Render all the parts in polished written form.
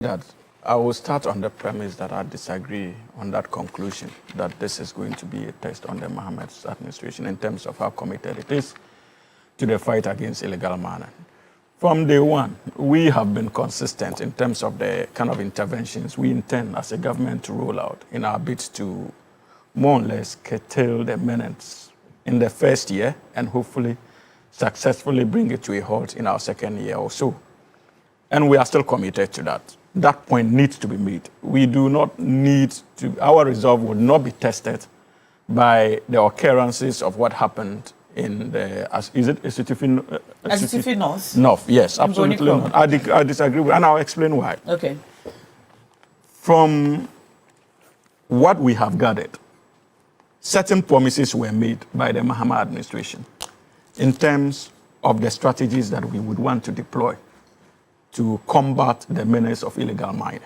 That I will start on the premise that I disagree on that conclusion, that this is going to be a test on the Mohammed's administration in terms of how committed it is to the fight against illegal mining. From day one, we have been consistent in terms of the kind of interventions we intend as a government to roll out in our bid to more or less curtail the menace in the first year and hopefully successfully bring it to a halt in our second year or so. And we are still committed to that. That point needs to be made. We do not need to, our resolve will not be tested by the occurrences of what happened in the, is it Asutifi North? North, yes, absolutely not. I disagree with, and I'll explain why. Okay. From what we have gathered, certain promises were made by the Mahama administration in terms of the strategies that we would want to deploy to combat the menace of illegal mining.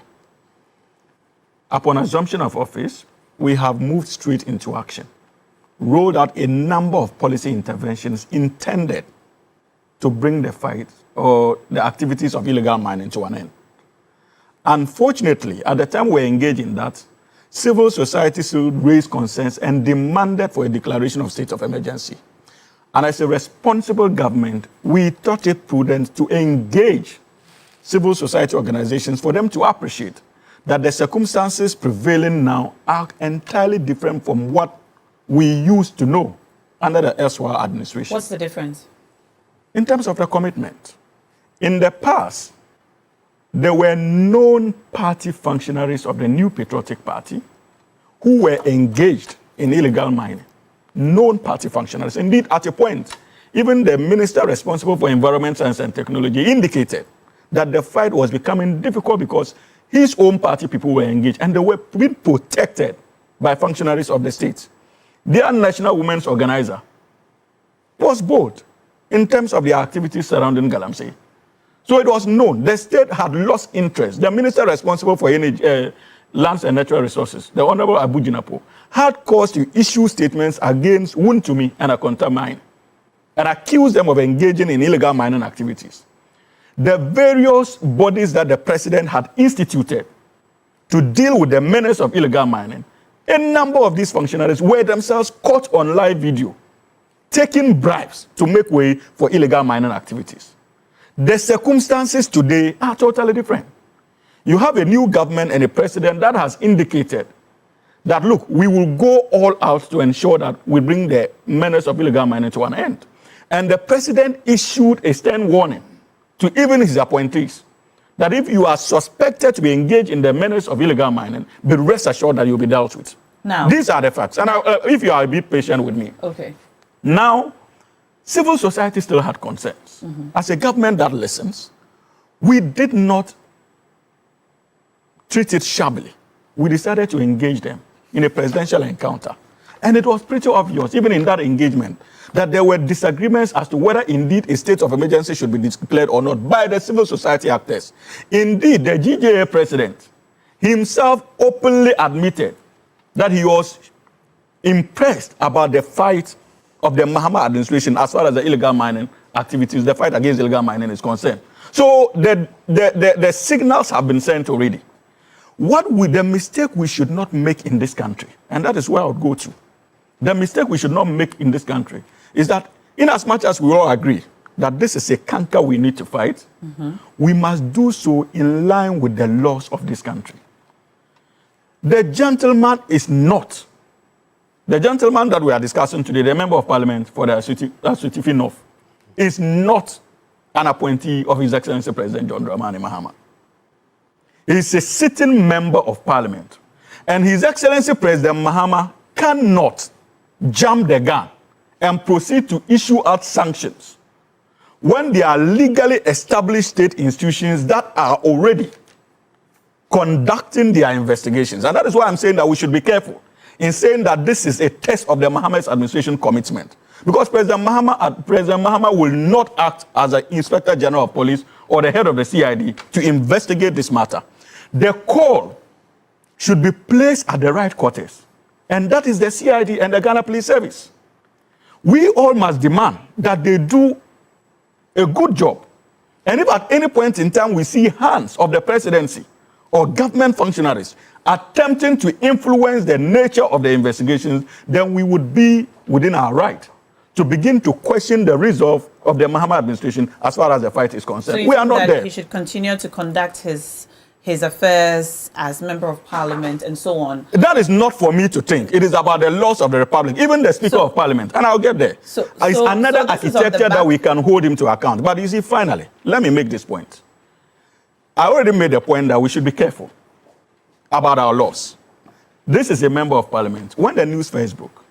Upon assumption of office, we have moved straight into action, rolled out a number of policy interventions intended to bring the fight or the activities of illegal mining to an end. Unfortunately, at the time we were engaged in that, civil society still raised concerns and demanded for a declaration of state of emergency. And as a responsible government, we thought it prudent to engage civil society organizations for them to appreciate that the circumstances prevailing now are entirely different from what we used to know under the erstwhile administration. What's the difference? In terms of the commitment. In the past, there were known party functionaries of the New Patriotic Party who were engaged in illegal mining. Known party functionaries. Indeed, at a point, even the minister responsible for environment, science and technology indicated that the fight was becoming difficult because his own party people were engaged and they were being protected by functionaries of the state. Their national women's organizer was bold in terms of the activities surrounding Galamsey. So it was known the state had lost interest. The minister responsible for lands and natural resources, the Honorable Abu Jinapo, had cause to issue statements against Wuntumi and Akonta Mine and accused them of engaging in illegal mining activities. The various bodies that the president had instituted to deal with the menace of illegal mining, a number of these functionaries were themselves caught on live video, taking bribes to make way for illegal mining activities. The circumstances today are totally different. You have a new government and a president that has indicated that, look, we will go all out to ensure that we bring the menace of illegal mining to an end. And the president issued a stern warning to even his appointees, that if you are suspected to be engaged in the menace of illegal mining, be rest assured that you'll be dealt with. Now, these are the facts. And if you are a bit patient with me. Okay. Now, civil society still had concerns. Mm-hmm. As a government that listens, we did not treat it shabbily. We decided to engage them in a presidential encounter. And it was pretty obvious, even in that engagement, that there were disagreements as to whether indeed a state of emergency should be declared or not by the civil society actors. Indeed, the GJA president himself openly admitted that he was impressed about the fight of the Mahama administration as far as the illegal mining activities, the fight against illegal mining is concerned. So the signals have been sent already. The mistake we should not make in this country, and that is where I would go to, the mistake we should not make in this country is that in as much as we all agree that this is a canker we need to fight, we must do so in line with the laws of this country. The gentleman that we are discussing today, the member of parliament for the Asutifi North, is not an appointee of His Excellency President John Dramani Mahama. He is a sitting member of parliament. And His Excellency President Mahama cannot jump the gun and proceed to issue out sanctions when there are legally established state institutions that are already conducting their investigations. And that is why I'm saying that we should be careful in saying that this is a test of the Mohammed's administration commitment. Because President Mahama will not act as an Inspector General of Police or the head of the CID to investigate this matter. The call should be placed at the right quarters. And that is the CID and the Ghana Police Service. We all must demand that they do a good job. And if at any point in time we see hands of the presidency or government functionaries attempting to influence the nature of the investigations, then we would be within our right to begin to question the resolve of the Mahama administration as far as the fight is concerned. So we are not there. He should continue to conduct his affairs as member of parliament and so on. That is not for me to think. It is about the laws of the republic, even the speaker of parliament, and I'll get there. It's another architecture that we can hold him to account. But you see, finally, let me make this point. I already made the point that we should be careful about our laws. This is a member of parliament. When the news first broke,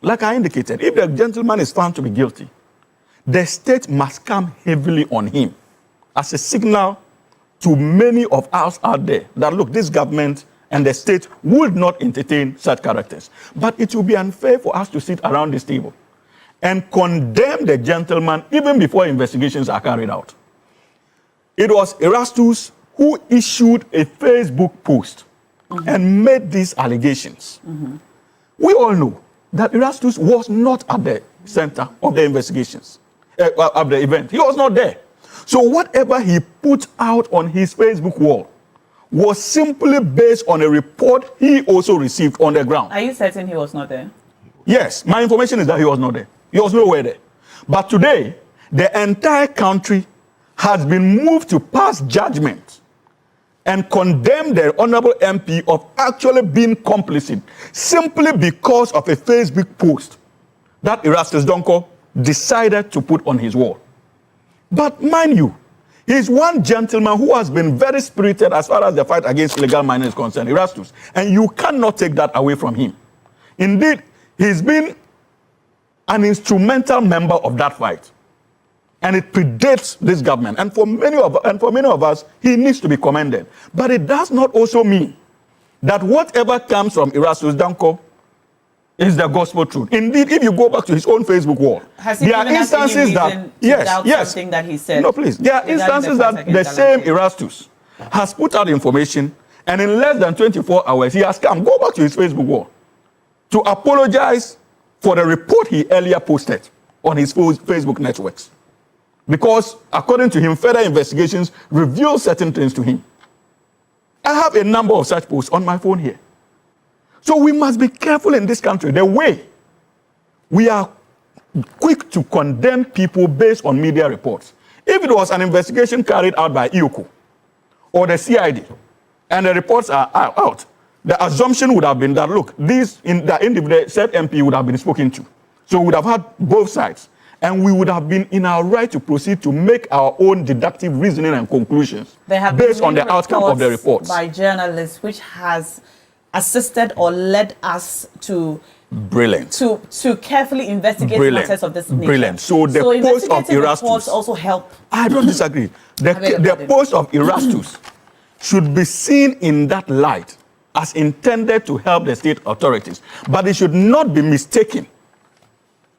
like I indicated, if the gentleman is found to be guilty, the state must come heavily on him as a signal to many of us out there that, look, this government and the state would not entertain such characters. But it will be unfair for us to sit around this table and condemn the gentleman even before investigations are carried out. It was Erastus who issued a Facebook post and made these allegations. We all know that Erastus was not at the center of the investigations, of the event. He was not there. So whatever he put out on his Facebook wall was simply based on a report he also received on the ground. Are you certain he was not there? Yes, my information is that he was not there. He was nowhere there. But today, the entire country has been moved to pass judgment and condemn the honorable MP of actually being complicit simply because of a Facebook post that Erastus Donko decided to put on his wall. But mind you, he's one gentleman who has been very spirited as far as the fight against illegal mining is concerned, Erastus, and you cannot take that away from him. Indeed, he's been an instrumental member of that fight, and it predates this government. And for many of us, he needs to be commended. But it does not also mean that whatever comes from Erastus Donko is the gospel truth. Indeed, if you go back to his own Facebook wall, there are instances that something that he said. No, please. There are instances that the same Erastus has put out information, and in less than 24 hours, he has come. Go back to his Facebook wall to apologize for the report he earlier posted on his Facebook networks, because according to him, further investigations reveal certain things to him. I have a number of such posts on my phone here. So we must be careful in this country. The way we are quick to condemn people based on media reports. If it was an investigation carried out by IOCO or the CID, and the reports are out, the assumption would have been that, look, the individual said MP would have been spoken to. So we would have had both sides, and we would have been in our right to proceed to make our own deductive reasoning and conclusions based on the outcome of the reports. By journalists, which has assisted or led us to to carefully investigate matters of this nature. Brilliant. So the post of Erastus also help. I don't disagree. The post of Erastus should be seen in that light as intended to help the state authorities, but it should not be mistaken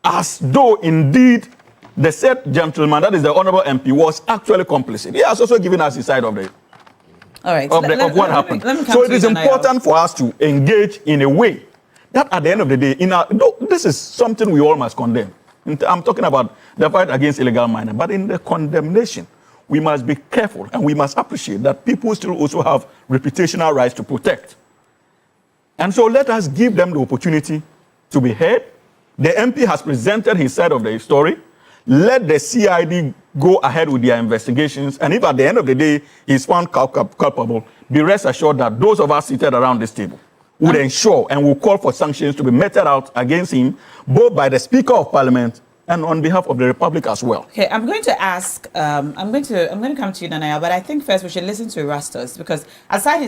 as though indeed the said gentleman, that is the honorable MP, was actually complicit. He has also given us his side of the of what happened. So it is important for us to engage in a way that at the end of the day, this is something we all must condemn. I'm talking about the fight against illegal mining, but in the condemnation, we must be careful and we must appreciate that people still also have reputational rights to protect. And so let us give them the opportunity to be heard. The MP has presented his side of the story. Let the CID go ahead with their investigations. And if at the end of the day he's found culpable, be rest assured that those of us seated around this table would ensure and will call for sanctions to be meted out against him, both by the Speaker of Parliament and on behalf of the Republic as well. Okay, I'm going to ask, I'm going to come to you, Nanaya, but I think first we should listen to Erastus, because aside